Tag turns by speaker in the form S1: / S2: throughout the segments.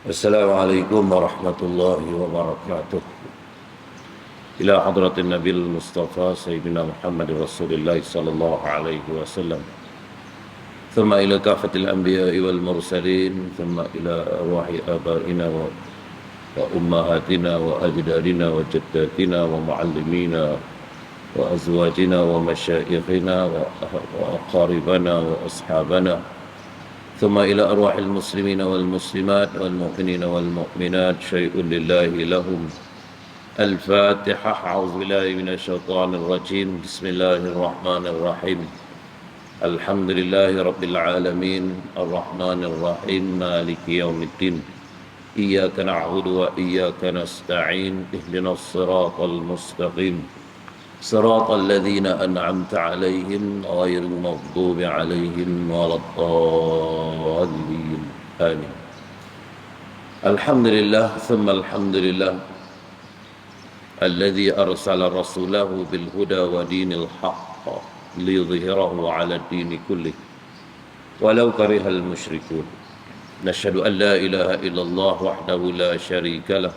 S1: Assalamualaikum warahmatullahi wabarakatuh. Ila hadratin Nabil Mustafa Sayyidina Muhammad Rasulullah sallallahu alaihi wasallam. Thumma ila kafatil anbiya wal mursalin, thumma ila arwahi abaina wa ummahatina wa ajdadina wa jaddatina wa muallimina wa azwajina wa masyayikhina wa aqaribana wa ashabana. ثم إلى أرواح المسلمين والمسلمات والمؤمنين والمؤمنات شيء لله لهم. الفاتحة. أعوذ بالله من الشيطان الرجيم. بسم الله الرحمن الرحيم. الحمد لله رب العالمين الرحمن الرحيم مالك يوم الدين. إياك نعبد وإياك نستعين. اهدنا الصراط المستقيم صراط الذين أنعمت عليهم غير المغضوب عليهم ولا الضالين آمين. الحمد لله ثم الحمد لله الذي أرسل رسوله بالهدى ودين الحق ليظهره على الدين كله ولو كره المشركون. نشهد أن لا إله إلا الله وحده لا شريك له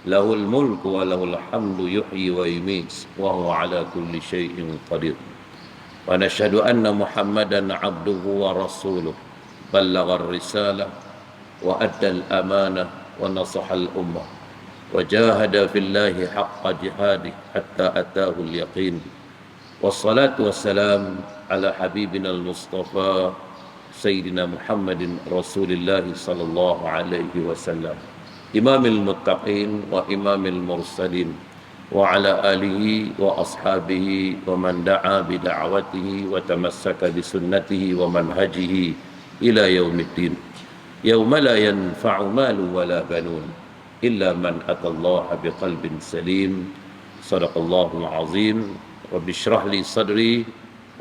S1: له الملك وله الحمد يحيي ويميت وهو على كل شيء قدير. ونشهد أن محمدا عبده ورسوله بلغ الرسالة وأدى الأمانة ونصح الأمة وجاهد في الله حق جهاده حتى أتاه اليقين. والصلاة والسلام على حبيبنا المصطفى سيدنا محمد رسول الله صلى الله عليه وسلم إمام المتقين وإمام المرسلين وعلى آله وأصحابه ومن دعا بدعوته وتمسك بسنته ومنهجه إلى يوم الدين يوم لا ينفع مال ولا بنون إلا من أتى الله بقلب سليم. صدق الله العظيم. رب اشرح لي صدري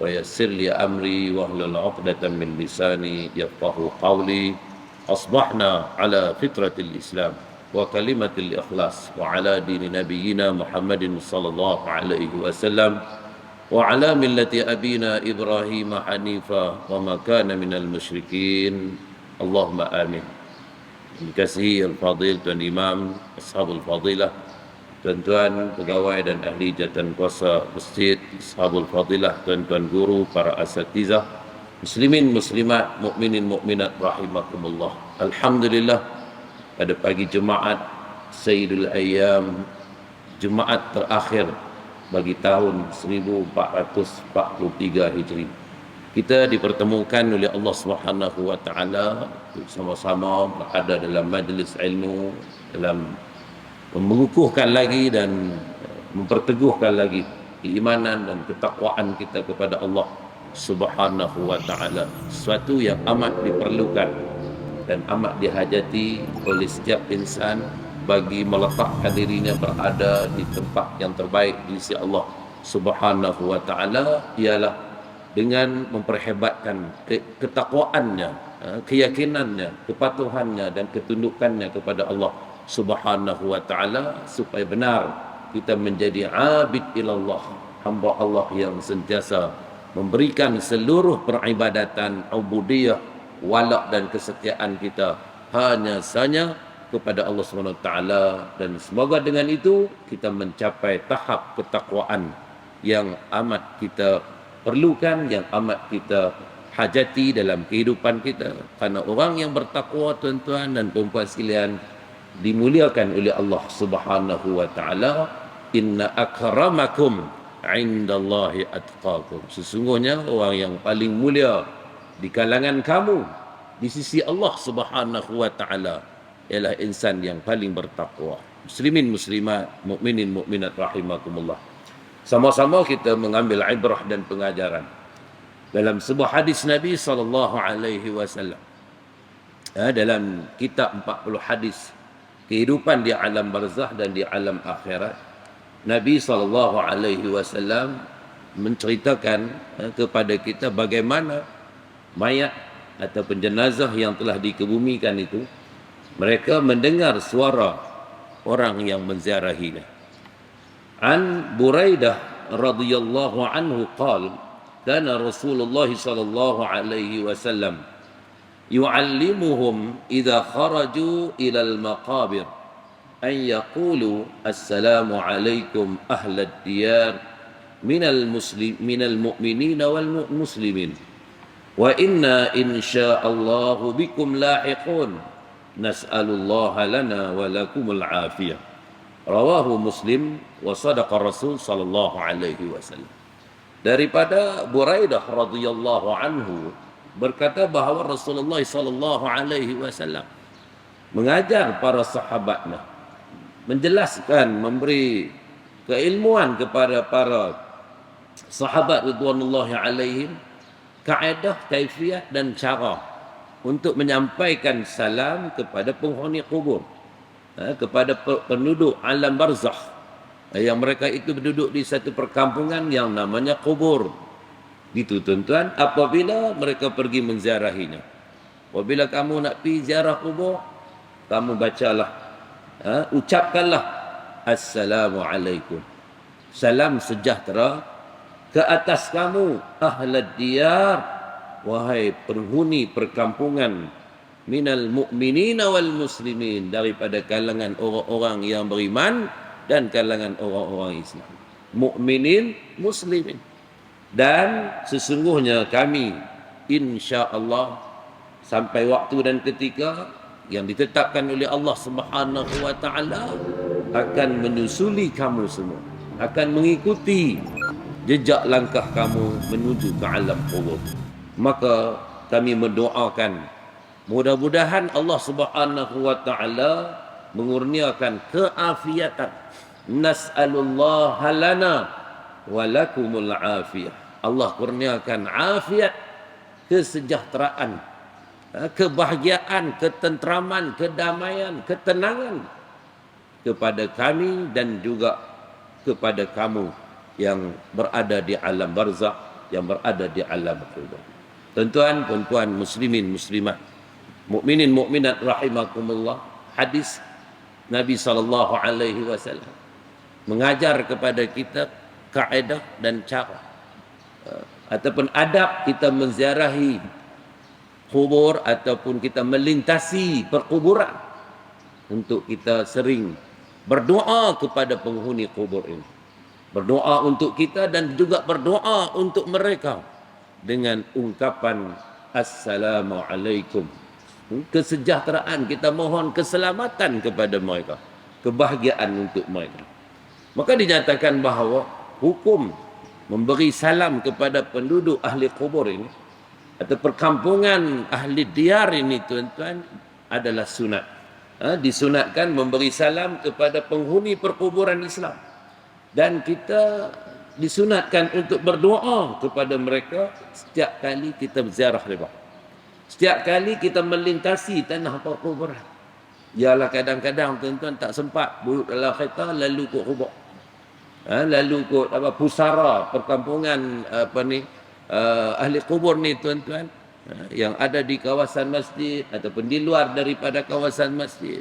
S1: ويسر لي أمري واحلل عقدة من لساني يفقهوا قولي. أصبحنا على فطرة الإسلام وكلمة الإخلاص وعلى دين نبينا محمد صلى الله عليه وسلم وعلى ملة أبينا إبراهيم حنيفا وما كان من المشركين. اللهم آمين. Dikasihi Al-Fadil Tuan Imam, Ashabul Fadilah, tuan-tuan pegawai dan ahli jawatan kuasa masjid, Ashabul Fadilah, tuan-tuan guru, para asatizah, muslimin muslimat, mukminin mukminat rahimakumullah. Alhamdulillah, pada pagi Jumaat Sayyidul Ayyam, Jumaat terakhir bagi tahun 1443 Hijri, kita dipertemukan oleh Allah Subhanahu wa taala sama-sama berada dalam majlis ilmu, dalam mengukuhkan lagi dan memperteguhkan lagi keimanan dan ketakwaan kita kepada Allah Subhanahu wa ta'ala, sesuatu yang amat diperlukan dan amat dihajati oleh setiap insan bagi meletakkan dirinya berada di tempat yang terbaik di sisi Allah Subhanahu wa ta'ala, ialah dengan memperhebatkan ketakwaannya, keyakinannya, kepatuhannya dan ketundukannya kepada Allah Subhanahu wa ta'ala, supaya benar kita menjadi abid ilallah, hamba Allah yang sentiasa memberikan seluruh peribadatan, ubudiyah, walak dan kesetiaan kita hanya saja kepada Allah Subhanahu Wa Taala, dan semoga dengan itu kita mencapai tahap ketakwaan yang amat kita perlukan, yang amat kita hajati dalam kehidupan kita. Karena orang yang bertakwa, tuan-tuan dan puan-puan sekalian, dimuliakan oleh Allah Subhanahu Wa Taala. Inna akramakum indallahi atqakum. Sesungguhnya orang yang paling mulia di kalangan kamu di sisi Allah Subhanahu wa taala ialah insan yang paling bertakwa. Muslimin muslimat, mukminin mukminat rahimakumullah. Sama-sama kita mengambil ibrah dan pengajaran dalam sebuah hadis Nabi sallallahu alaihi wasallam. Dalam kitab 40 hadis kehidupan di alam barzah dan di alam akhirat, Nabi SAW menceritakan kepada kita bagaimana mayat ataupun jenazah yang telah dikebumikan itu, mereka mendengar suara orang yang menziarahinya. An Buraidah radhiyallahu anhu qala kana Rasulullah sallallahu alaihi wasallam yu'allimuhum idza kharaju ila al-maqabir an yaqulu assalamu alaikum ahlad diyar minal mu'minina wal muslimin wa inna insyaallahu bikum lahiqun nas'alullaha lana wa lakumul afiyah. Rawahu Muslim wa sadaqa Rasul sallallahu alaihi wasallam. Daripada Buraidah radhiyallahu anhu berkata bahawa Rasulullah sallallahu alaihi wasallam mengajar para sahabatnya, menjelaskan, memberi keilmuan kepada para sahabat ridwanullahi alaihim kaedah, kaifiat dan cara untuk menyampaikan salam kepada penghuni kubur, kepada penduduk alam barzakh, yang mereka itu berduduk di satu perkampungan yang namanya kubur. Itu tuan-tuan, apabila mereka pergi menziarahinya. Apabila kamu nak pergi ziarah kubur, kamu bacalah, ucapkanlah assalamu alaikum, salam sejahtera ke atas kamu ahlad diyar, wahai penghuni perkampungan, minal mu'minina wal muslimin, daripada kalangan orang-orang yang beriman dan kalangan orang-orang Islam. Mukminin, muslimin. Dan sesungguhnya kami insya-Allah sampai waktu dan ketika yang ditetapkan oleh Allah Subhanahu wa taala akan menyusuli kamu semua, akan mengikuti jejak langkah kamu menuju ke alam kubur. Maka kami mendoakan mudah-mudahan Allah Subhanahu wa taala mengurniakan keafiatan. Nas'alullaha lana wa lakumul afiyah. Allah kurniakan afiat, kesejahteraan, kebahagiaan, ketentraman, kedamaian, ketenangan kepada kami dan juga kepada kamu yang berada di alam barzakh, yang berada di alam kubur. Tuan-tuan, puan-puan, muslimin, muslimat, mukminin, mukminat rahimakumullah, hadis Nabi sallallahu alaihi wasallam mengajar kepada kita kaedah dan cara ataupun adab kita menziarahi kubur ataupun kita melintasi perkuburan, untuk kita sering berdoa kepada penghuni kubur ini, berdoa untuk kita dan juga berdoa untuk mereka dengan ungkapan assalamu alaikum, kesejahteraan, kita mohon keselamatan kepada mereka, kebahagiaan untuk mereka. Maka dinyatakan bahawa hukum memberi salam kepada penduduk ahli kubur ini atau perkampungan ahli diyar ini, tuan-tuan, adalah sunat. Disunatkan memberi salam kepada penghuni perkuburan Islam, dan kita disunatkan untuk berdoa kepada mereka setiap kali kita berziarah mereka, setiap kali kita melintasi tanah perkuburan. Ialah kadang-kadang tuan-tuan tak sempat duduk dalam kereta lalu ke kubur, lalu kot pusara perkampungan ahli kubur ni, tuan-tuan, yang ada di kawasan masjid ataupun di luar daripada kawasan masjid.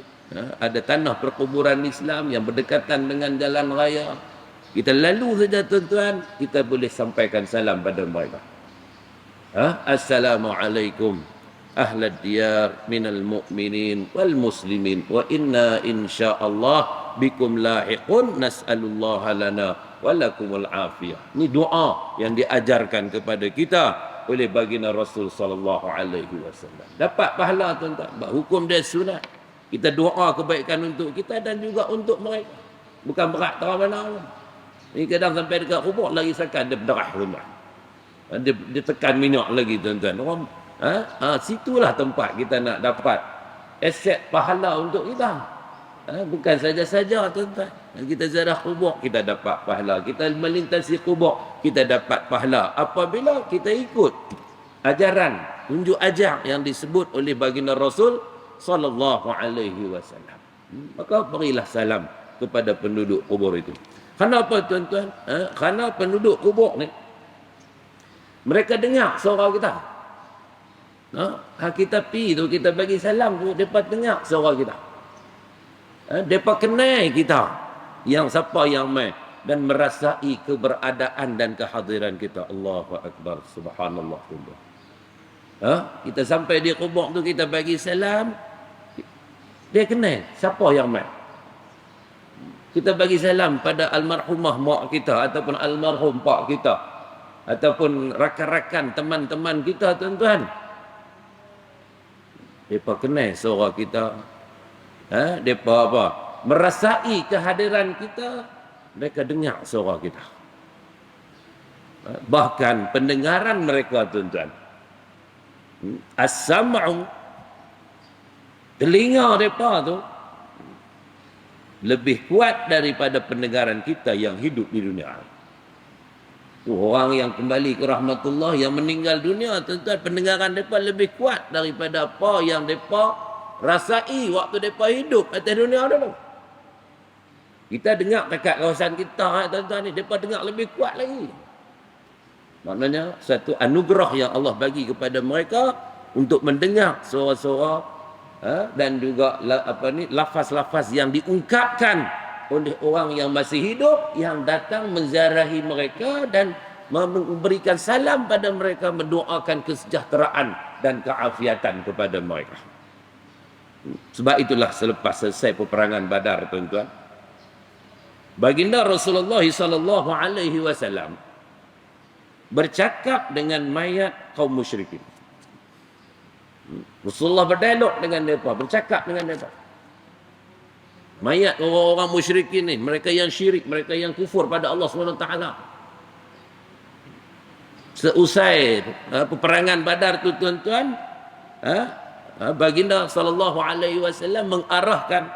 S1: Ada tanah perkuburan Islam yang berdekatan dengan jalan raya. Kita lalu saja, tuan-tuan, kita boleh sampaikan salam pada mereka. Assalamualaikum ahlad diyar minal mu'minin wal muslimin wa inna insyaallah bikum lahiqun nas'alullaha lana wa lakumul afiyah. Ini doa yang diajarkan kepada kita oleh baginda Rasul sallallahu alaihi wasallam. Dapat pahala, tuan-tuan. Hukum dia sunat. Kita doa kebaikan untuk kita dan juga untuk mereka. Bukan berat tahu mana. Ini kadang sampai dekat kubur lagi sakan dia berdarah, tuan-tuan. Dia tekan minyak lagi, tuan-tuan. Orang situlah tempat kita nak dapat aset pahala untuk kita. Bukan saja-saja, tuan-tuan. Kita ziarah kubur, kita dapat pahala. Kita melintasi kubur, kita dapat pahala. Apabila kita ikut ajaran, tunjuk ajar yang disebut oleh baginda Rasul sallallahu alaihi wasallam, maka berilah salam kepada penduduk kubur itu. Kenapa, tuan-tuan? Kerana penduduk kubur ni, mereka dengar suara kita. Kita pergi tu, kita bagi salam tu, mereka dengar suara kita. Mereka kenal kita, yang siapa yang mai, dan merasai keberadaan dan kehadiran kita. Allahu Akbar, subhanallah. Kita sampai di kubur tu, kita bagi salam, dia kenal siapa yang mat. Kita bagi salam pada almarhumah mak kita, ataupun almarhum pak kita, ataupun rakan-rakan teman-teman kita, tuan-tuan. Mereka kenal suara kita. Mereka apa? Merasai kehadiran kita, mereka dengar suara kita. Bahkan pendengaran mereka, tuan-tuan, as-sam'u, telinga mereka tu lebih kuat daripada pendengaran kita yang hidup di dunia. Orang yang kembali ke rahmatullah, yang meninggal dunia, tuan-tuan, pendengaran mereka lebih kuat daripada apa yang mereka rasai waktu mereka hidup atas dunia dulu. Kita dengar dekat kawasan kita, tuan-tuan ni, mereka dengar lebih kuat lagi. Maknanya satu anugerah yang Allah bagi kepada mereka untuk mendengar suara-suara dan juga lafaz-lafaz yang diungkapkan oleh orang yang masih hidup, yang datang menziarahi mereka dan memberikan salam pada mereka, mendoakan kesejahteraan dan keafiatan kepada mereka. Sebab itulah selepas selesai peperangan Badar, tuan-tuan, baginda Rasulullah sallallahu alaihi wasallam bercakap dengan mayat kaum musyrikin. Rasulullah berdialog dengan mereka, bercakap dengan mereka. Mayat orang-orang musyrikin ni, mereka yang syirik, mereka yang kufur pada Allah SWT. Seusai peperangan Badar tu, tuan-tuan, baginda sallallahu alaihi wasallam mengarahkan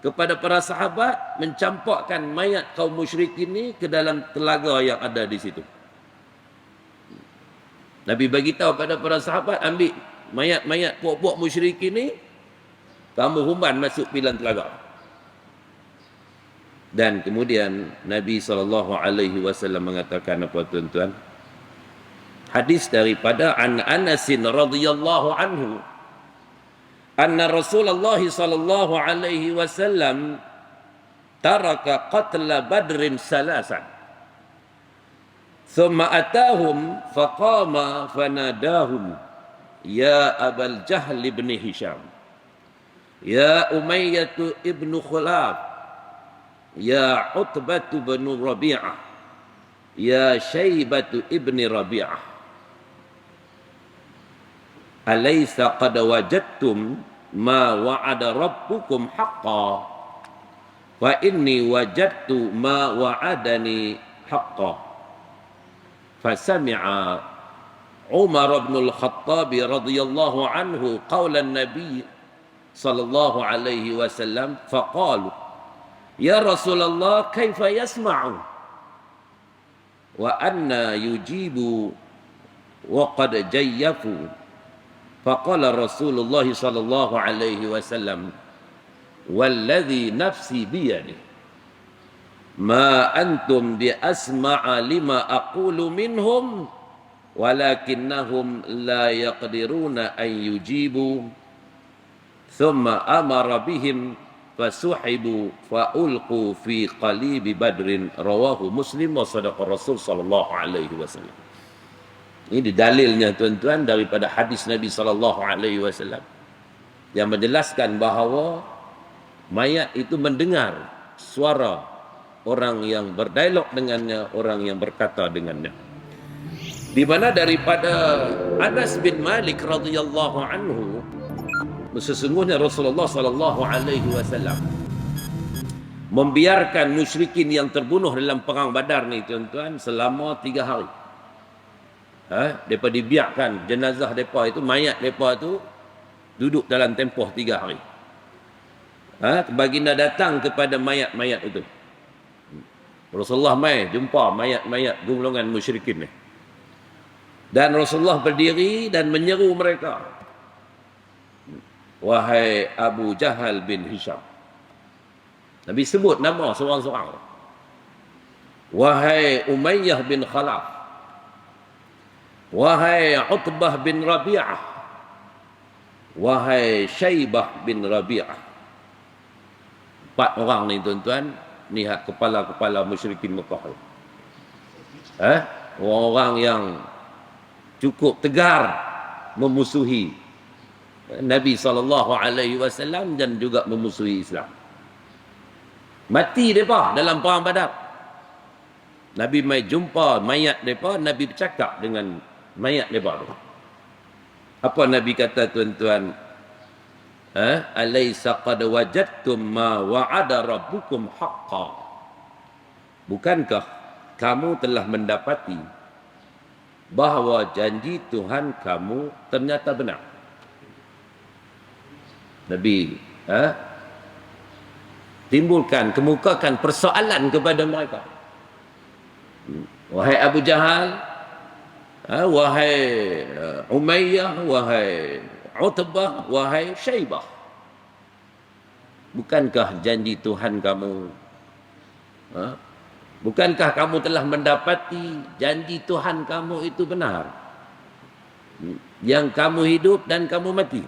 S1: kepada para sahabat mencampakkan mayat kaum musyrikin ni ke dalam telaga yang ada di situ. Nabi bagi tahu pada para sahabat, ambil mayat-mayat puak-puak musyrikin ni, kamu humban masuk bilang telaga. Dan kemudian Nabi SAW mengatakan apa, tuan-tuan? Hadis daripada Anas radhiyallahu anhu, anna Rasulullah SAW taraka qatla Badrin salasan. ثم أتاهم فقام فناداهم يا أبا الجهل بن هشام يا أمية ابن خلاب يا عتبة بن ربيعة يا شيبة ابن ربيعة أليس قد وجدتم ما وعد ربكم حقا فإني وجدت ما وعدني حقا. فسمع عمر بن الخطاب رضي الله عنه قول النبي صلى الله عليه وسلم فقالوا يا رسول الله كيف يسمع وأنا يجيب وقد جيفوا فقال رسول الله صلى الله عليه وسلم والذي نفسي بيده ما أنتم بأسمع لما أقول منهم ولكنهم لا يقدرون أن يجيبوا ثم أمر بهم فسحبوا فألقوا في قليب بدر رواه مسلم وصدق الرسول صلى الله عليه وسلم. Ini dalilnya, tuan-tuan, daripada hadis Nabi sallallahu alaihi wasallam yang menjelaskan bahawa mayat itu mendengar suara orang yang berdialog dengannya, orang yang berkata dengannya. Di mana daripada Anas bin Malik radhiyallahu anhu, sesungguhnya Rasulullah sallallahu alaihi wasallam membiarkan musyrikin yang terbunuh dalam perang Badar ni, tuan-tuan, selama 3 hari. Mereka dibiarkan jenazah mereka itu, mayat mereka itu duduk dalam tempoh 3 hari. Baginda datang kepada mayat-mayat itu. Rasulullah mai jumpa mayat-mayat golongan musyrikin ni. Dan Rasulullah berdiri dan menyeru mereka. Wahai Abu Jahal bin Hisham. Nabi sebut nama seorang-seorang. Wahai Umayyah bin Khalaf. Wahai Utbah bin Rabi'ah. Wahai Syaibah bin Rabi'ah. 4 orang ni, tuan-tuan, lihat kepala-kepala musyrikin Mekah. Orang yang cukup tegar memusuhi Nabi SAW dan juga memusuhi Islam. Mati mereka dalam perang Badar. Nabi mai jumpa mayat mereka, Nabi bercakap dengan mayat mereka tu. Apa Nabi kata tuan-tuan? Alaysa qad wajadtum ma wa'ada rabbukum haqqan. Bukankah kamu telah mendapati bahawa janji Tuhan kamu ternyata benar? Nabi kemukakan persoalan kepada mereka. Wahai Abu Jahal, wahai Umayyah, wahai Utbah, wahai Syaibah, bukankah janji Tuhan kamu, bukankah kamu telah mendapati janji Tuhan kamu itu benar, yang kamu hidup dan kamu mati?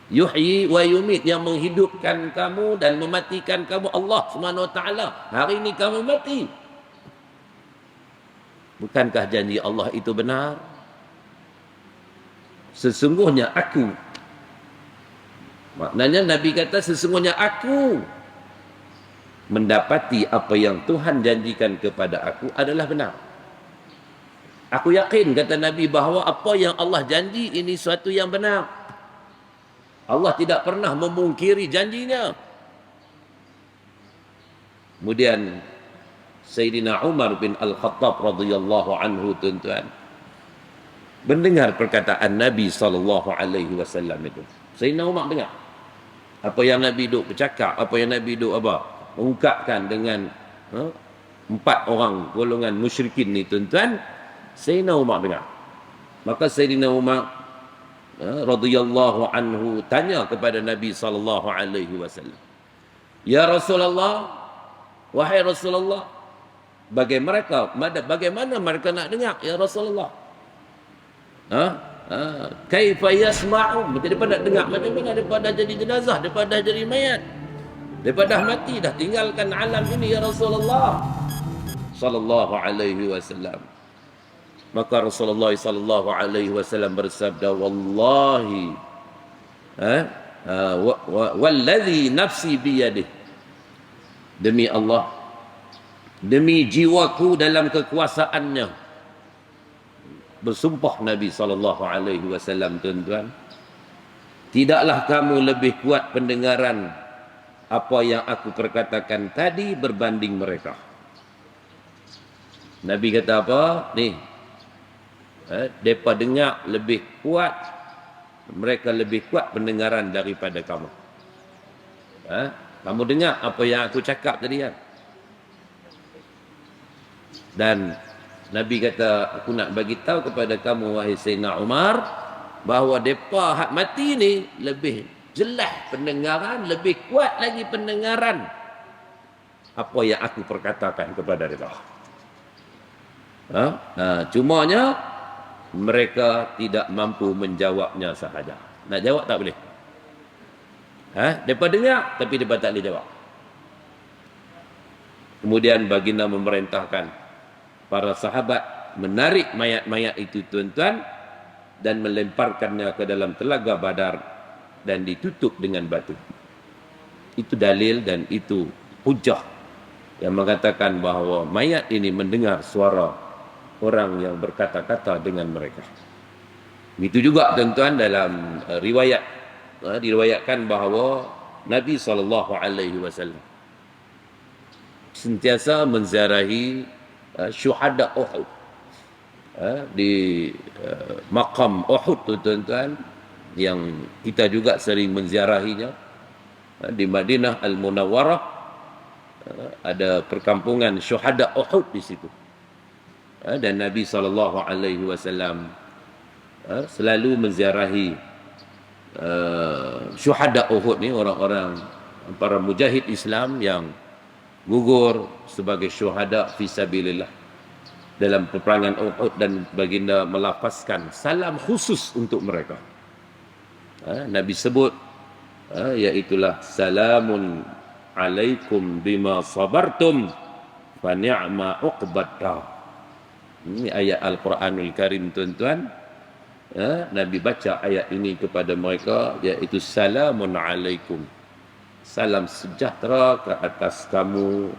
S1: Yuhyi wa yumit, yang menghidupkan kamu dan mematikan kamu Allah Subhanahu wa taala. Hari ini kamu mati. Bukankah janji Allah itu benar? Sesungguhnya aku. Maknanya Nabi kata sesungguhnya aku mendapati apa yang Tuhan janjikan kepada aku adalah benar. Aku yakin, kata Nabi, bahawa apa yang Allah janji ini suatu yang benar. Allah tidak pernah memungkiri janjinya. Kemudian Sayyidina Umar bin Al-Khattab radhiyallahu anhu, tuan-tuan, mendengar perkataan Nabi SAW itu. Sayyidina Umar dengar apa yang Nabi duk bercakap, apa yang Nabi duk mengungkapkan dengan 4 orang golongan musyrikin ni, tuan-tuan. Sayyidina Umar dengar. Maka Sayyidina Umar radhiyallahu anhu tanya kepada Nabi SAW, ya Rasulullah, wahai Rasulullah, bagaimana mereka nak dengar, ya Rasulullah? Kaifa yasma'u? Mereka nak dengar macam mana? Daripada jadi jenazah, daripada jadi mayat, daripada mati, dah tinggalkan alam ini, ya Rasulullah sallallahu alaihi wasallam. Maka Rasulullah sallallahu alaihi wasallam bersabda, wallahi wallazi nafsi biyadihi, demi Allah, demi jiwaku dalam kekuasaannya, bersumpah Nabi sallallahu alaihi wasallam, tuan-tuan, tidaklah kamu lebih kuat pendengaran apa yang aku perkatakan tadi berbanding mereka. Nabi kata apa? Ni, mereka dengar lebih kuat, mereka lebih kuat pendengaran daripada kamu. Kamu dengar apa yang aku cakap tadi kan? Dan Nabi kata, aku nak bagi tahu kepada kamu, wahai Sayyidina Umar, bahawa mereka hak mati ni lebih jelas pendengaran, lebih kuat lagi pendengaran apa yang aku perkatakan kepada mereka. Cumanya mereka tidak mampu menjawabnya sahaja. Nak jawab tak boleh. Mereka dengar tapi mereka tak boleh jawab. Kemudian baginda memerintahkan para sahabat menarik mayat-mayat itu, tuan-tuan, dan melemparkannya ke dalam telaga Badar dan ditutup dengan batu. Itu dalil dan itu hujah yang mengatakan bahawa mayat ini mendengar suara orang yang berkata-kata dengan mereka. Begitu juga, tuan-tuan, dalam riwayat, diriwayatkan bahawa Nabi SAW sentiasa menziarahi syuhada Uhud. Di makam Uhud tu, tuan-tuan, yang kita juga sering menziarahinya, di Madinah Al-Munawwarah, ada perkampungan syuhada Uhud di situ. Dan Nabi SAW selalu menziarahi syuhada Uhud ni, orang-orang, para mujahid Islam yang gugur sebagai syuhada fisabilillah dalam peperangan Uhud, dan baginda melafazkan salam khusus untuk mereka. Nabi sebut, iaitulah salamun alaikum bima sabartum fa ni'ma uqbad dar. Ini ayat Al-Quranul Karim, tuan-tuan. Nabi baca ayat ini kepada mereka, iaitu salamun alaikum. Salam sejahtera ke atas kamu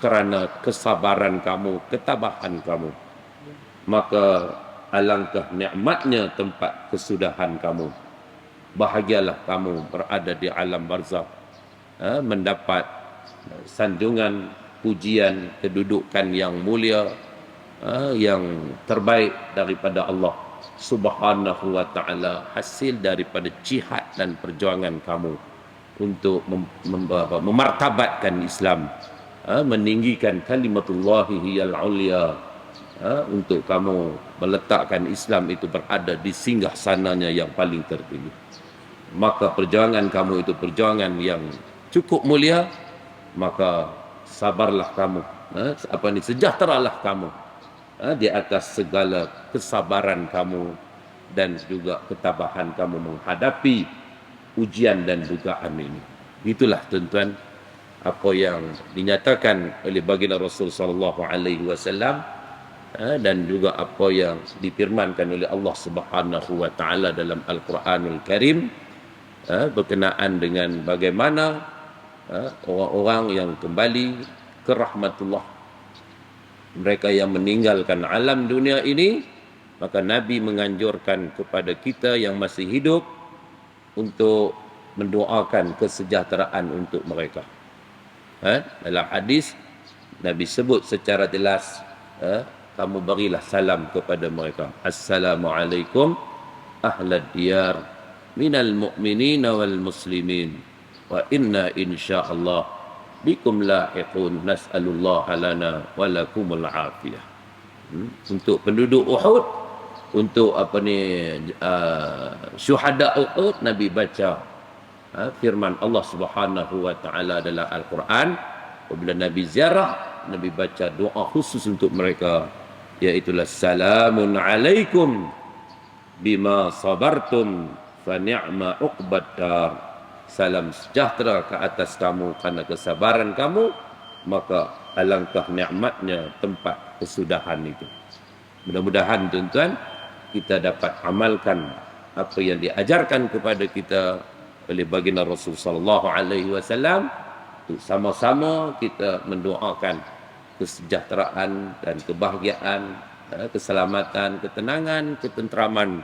S1: kerana kesabaran kamu, ketabahan kamu. Maka alangkah nikmatnya tempat kesudahan kamu. Bahagialah kamu berada di alam barzakh, mendapat sanjungan, pujian, kedudukan yang mulia, yang terbaik daripada Allah Subhanahu wa ta'ala, hasil daripada jihad dan perjuangan kamu untuk memartabatkan Islam, meninggikan kalimatullahi hiyal ulia, untuk kamu meletakkan Islam itu berada di singgah sananya yang paling tertinggi. Maka perjuangan kamu itu perjuangan yang cukup mulia, maka sabarlah kamu, sejahteralah kamu di atas segala kesabaran kamu dan juga ketabahan kamu menghadapi ujian dan dugaan ini. Itulah tuan-tuan apa yang dinyatakan oleh baginda Rasul sallallahu alaihi wasallam, dan juga apa yang difirmankan oleh Allah Subhanahu wa taala dalam Al-Quranul Karim, berkenaan dengan bagaimana orang-orang yang kembali ke rahmatullah, mereka yang meninggalkan alam dunia ini. Maka Nabi menganjurkan kepada kita yang masih hidup untuk mendoakan kesejahteraan untuk mereka. Dalam hadis Nabi sebut secara jelas, kamu berilah salam kepada mereka, assalamualaikum ahlad diyar minal mu'minina wal muslimin wa inna insyaallah bikum lahiqun nas'alullah lana wa lakumul afiyah. Untuk penduduk Uhud, untuk syuhada Uhud, Nabi baca firman Allah Subhanahu wa taala dalam Al-Quran. Apabila Nabi ziarah, Nabi baca doa khusus untuk mereka, iaitu salamun alaikum bima sabartum fa ni'ma uqbad dar. Salam sejahtera ke atas kamu kerana kesabaran kamu, maka alangkah nikmatnya tempat kesudahan itu. Mudah-mudahan tuan-tuan kita dapat amalkan apa yang diajarkan kepada kita oleh baginda Rasul sallallahu alaihi wasallam, untuk sama-sama kita mendoakan kesejahteraan dan kebahagiaan, keselamatan, ketenangan, ketenteraman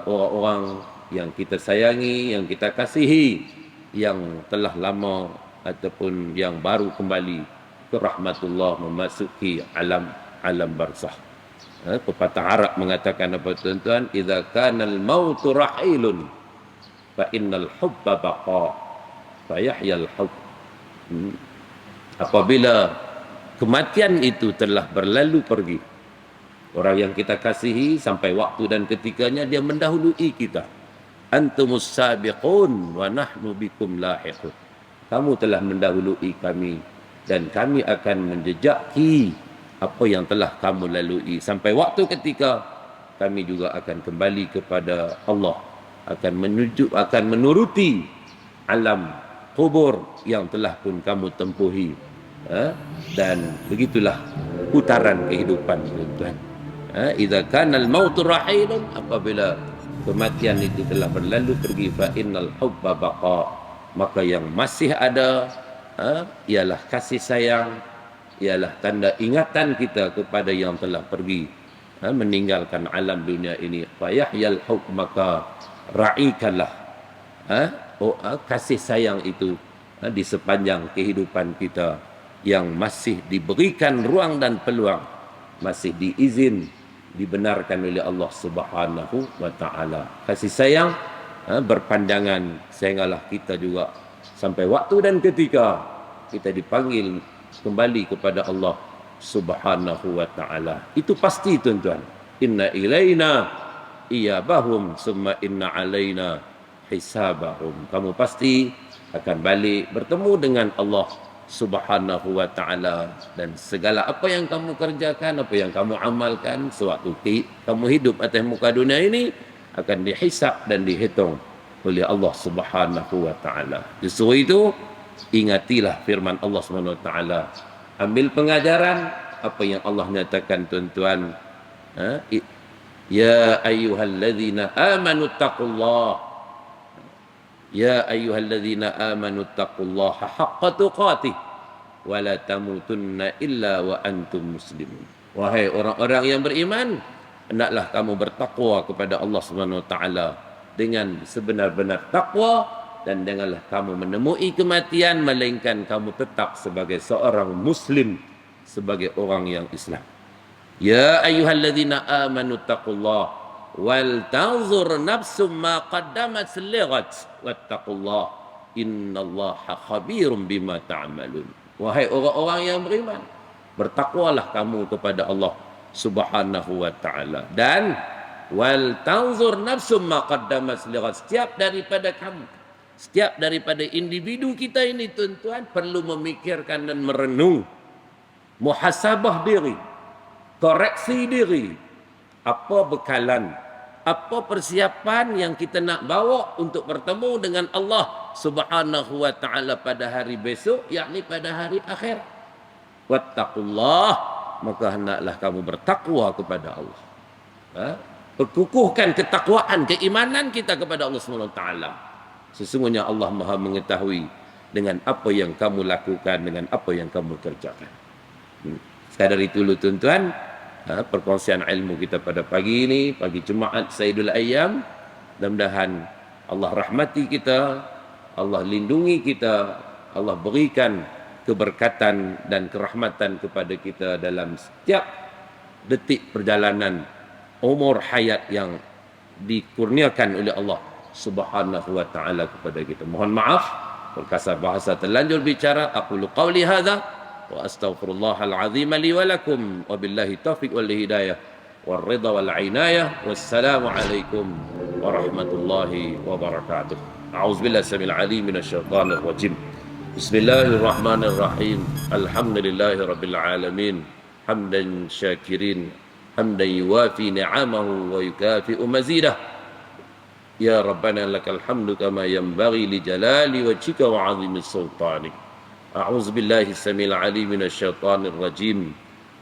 S1: orang-orang yang kita sayangi, yang kita kasihi, yang telah lama ataupun yang baru kembali ke rahmatullah, memasuki alam barzakh. Pepatah Arab mengatakan apa tuan-tuan? Idza kana al-mautu rahilun fa innal hubba baqa fa yahyal hubb. Apabila kematian itu telah berlalu pergi, orang yang kita kasihi sampai waktu dan ketikanya dia mendahului kita. Antumus sabiqun wa nahnu bikum lahiqun. Kamu telah mendahului kami dan kami akan menjejaki apa yang telah kamu lalui. Sampai waktu ketika kami juga akan kembali kepada Allah, akan menuruti alam kubur yang telah pun kamu tempuhi. Dan begitulah putaran kehidupan, tuan-tuan. Idza kana al-mautu rahilun, apabila kematian itu telah berlalu pergi, fa innal hubba baqa, maka yang masih ada ialah kasih sayang, ialah tanda ingatan kita kepada yang telah pergi, meninggalkan alam dunia ini. Fa yahyal hubb, maka ra'ikanlah kasih sayang itu di sepanjang kehidupan kita yang masih diberikan ruang dan peluang, masih diizin, dibenarkan oleh Allah Subhanahu wa taala. Kasih sayang berpandangan sehinggalah kita juga sampai waktu dan ketika kita dipanggil kembali kepada Allah Subhanahu wa taala. Itu pasti, tuan-tuan. Inna ilaina iyabahum summa inna alaina hisabahum. Kamu pasti akan balik bertemu dengan Allah Subhanahu wa ta'ala, dan segala apa yang kamu kerjakan, apa yang kamu amalkan sewaktu kamu hidup atas muka dunia ini akan dihisab dan dihitung oleh Allah Subhanahu wa ta'ala. Justru itu ingatilah firman Allah Subhanahu wa ta'ala, ambil pengajaran apa yang Allah nyatakan tuan-tuan. Ya ayyuhalladzina amanu taqullah. Ya ayyuhalladzina amanu taqullaha haqqa tuqatih wa la tamutunna illa wa antum muslimun. Wahai orang-orang yang beriman, hendaklah kamu bertakwa kepada Allah Subhanahu wa taala dengan sebenar-benar takwa, dan janganlah kamu menemui kematian melainkan kamu tetap sebagai seorang muslim, sebagai orang yang Islam. Ya ayyuhalladzina amanu taqullah wal tanzur nafsum ma qaddamat lighat wattaqullah innallaha khabirum bima ta'malun. Wahai orang-orang yang beriman, bertakwalah kamu kepada Allah Subhanahu wa taala, dan wal tanzur nafsum ma qaddamat lighat. Setiap daripada individu kita ini tuan-tuan perlu memikirkan dan merenung, muhasabah diri, koreksi diri. Apa bekalan, apa persiapan yang kita nak bawa untuk bertemu dengan Allah Subhanahu wa taala pada hari besok, yakni pada hari akhir. Wattaqullah, maka hendaklah kamu bertakwa kepada Allah. Perkukuhkan ketakwaan, keimanan kita kepada Allah Subhanahu wa taala. Sesungguhnya Allah Maha mengetahui dengan apa yang kamu lakukan, dengan apa yang kamu kerjakan. Sekadar itu dulu tuan-tuan, perkongsian ilmu kita pada pagi ini, pagi Jumaat Sayyidul Ayyam. Mudah-mudahan Allah rahmati kita, Allah lindungi kita, Allah berikan keberkatan dan kerahmatan kepada kita dalam setiap detik perjalanan umur hayat yang dikurniakan oleh Allah Subhanahu wa taala kepada kita. Mohon maaf berkasar bahasa terlanjur bicara. Aqulu qawli hadza wa astaghfirullahal azim li wa lakum wa billahi taufiq wal hidayah wal ridha wal inayah. Wassalamu alaikum warahmatullahi wabarakatuh. A'udzubillahi samil alim minasyaitonir rajim. Bismillahirrahmanirrahim. Alhamdulillahi rabbil alamin. Hamdan syakirin, hamdan yuwafi ni'amahu wa yukafi'u mazidah. Ya Rabbana lakal hamdu kama yanbaghi li jalali wajhika wa 'azimi sultanik. A'udzu billahi samil alim minasyaitonir rajim.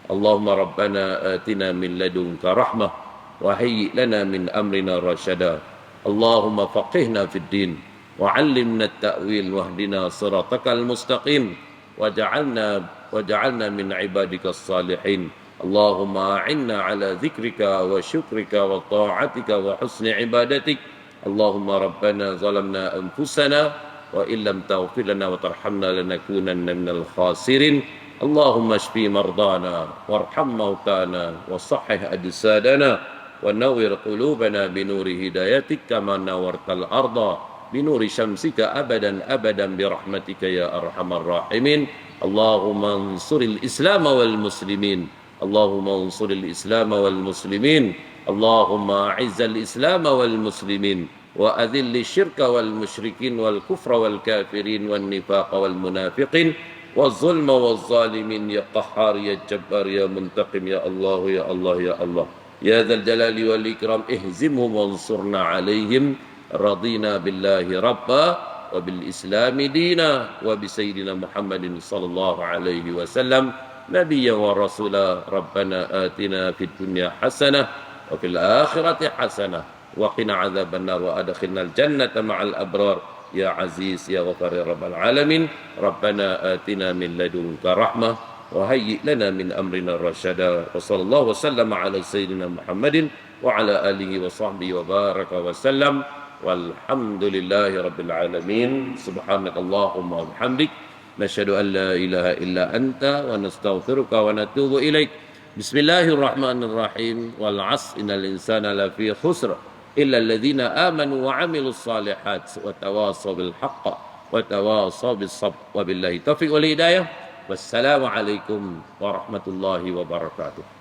S1: Allahumma rabbana atina min ladunka rahmah wa hayyi lana min amrina rasyada. Allahumma faqihna fid din wa 'allimna at-ta'wil wahdina siratakal mustaqim waj'alna min ibadikas salihin. Allahumma a'inna ala dzikrika wa syukrika wa ta'atika wa husni ibadatik. Allahumma rabbana zalamna anfusana wa illam taghfir lana wa tarhamna lanakunanna minal khasirin. Allahumma shfi mardana warham mautana wa sahih ajsadana wa nawwir qulubana bi nuri hidayatik kama nawwartal arda bi nuri syamsika abadan abadan bi rahmatika ya arhamar rahimin. Allahumma ansuril islam wal muslimin. Allahumma ansuril islam wal muslimin. Allahumma a'izzal islam wal muslimin wa adhilli syirka wal musyrikin wal kufra wal kafirin wal nifaqa wal munafiqin wal zulma wal zalimin ya qahhar ya jabbar ya muntaqim ya Allah ya Allah ya Allah ya dzal jalali wal ikram ihzimhum wansurna alaihim. Radina billahi rabba wa bil islami dina wa bi sayyidina Muhammadin sallallahu alaihi wasallam nabiyyan wa rasula. Rabbana atina fid dunya hasanah wa fil akhirati hasanah wa qina adzabannar wa adkhilnal jannata ma'al abrar ya aziz ya ghafar ya rabbal alamin. Rabbana atina min ladunka rahmah wa hayyi lana min amrina rasyada. Wa sallallahu wasallama ala sayyidina Muhammadin wa ala alihi wa sahbihi wa baraka wa sallam. Walhamdulillahi rabbil alamin. Subhanakallahumma wa bihamdik nashhadu an la ilaha illa anta wa nastaghfiruka wa natubu ilaik. Bismillahirrahmanirrahim. Wal 'asr innal insana lafi khusr illa alladhina amanu wa 'amilus salihat wa tawassaw bil haqq wa tawassaw bis sabr wa billahi taufiq wal hidayah. Wassalamu alaikum warahmatullahi wabarakatuh.